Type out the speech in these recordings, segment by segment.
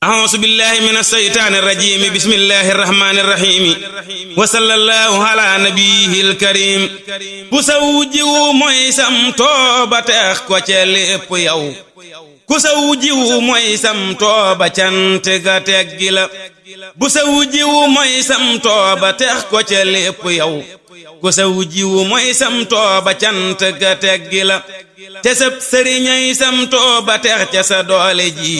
أعوذ بالله من الشيطان الرجيم بسم الله الرحمن الرحيم وصلى الله على نبيه الكريم ku saw jiwu mooy sam tooba teex ko ca lépp yow ku saw jiwu mooy sam tooba cant ga teggi la bu saw jiwu mooy sam tooba teex ko ca lépp yow ku saw jiwu mooy sam tooba cant ga teggi la te sab sëriñay sam tooba teex ca sa doole ji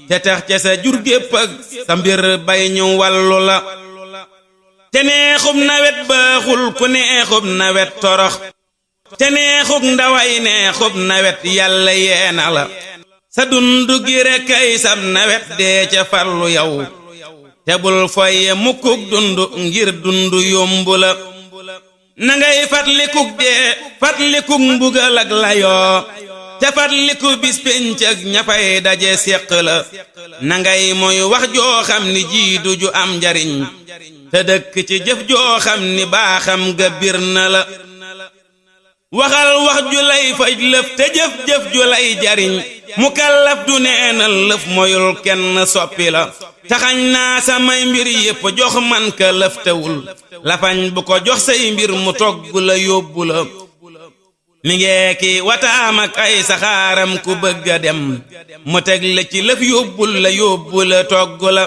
te tax ca sa jur gépp ak sa mbir bay ñu wàllu la te neexub nawet baaxul ku neexub nawet torox te neexub ndaway neexub nawet yàlla yeena la sa dundu gi rekk ay sab nawet dee ca farlu yow te bul foye mukkuk dundu ngir dundu yombu la na ngay fatlikuk dee fatlikuk mbugal ak layoo te fatliku bis pénc ak ñafay daje séq la na ngay mooy wax joo xam ni jiidu ju am njariñ te dëkk ci jëf joo xam ni baaxam ga bir na la waxal wax ju lay faj lëf te jëf-jëf ju lay jariñ mukallaf du neenal lëf moyul kenn soppi la taxañ naa samay mbir yépp jox man ka lëf tewul lafañ bu ko jox say mbir mu togg la yóbbu la mi ngeeki wataam ak ay saxaaram ku bëgg a dem mu teg la ci lëf yóbbu la togg la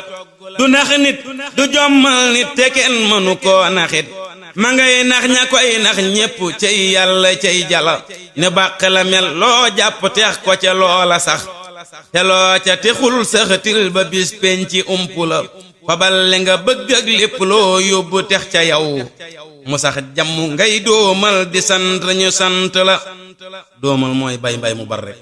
du nax nit du jommal nit te kenn mënu koo naxit ma ngay nax ña koy nax ñépp cay yàlla cay jala ne bàq la mel loo jàpp teex ko ca loola sax te loo ca texul saxatil ba bis penci umpu la fabal li nga bëgg ak lépp loo yóbbu tex ca yow mu sax jàmm ngay doomal di sant ñu sant la doomal mooy bay mbay mu bar rek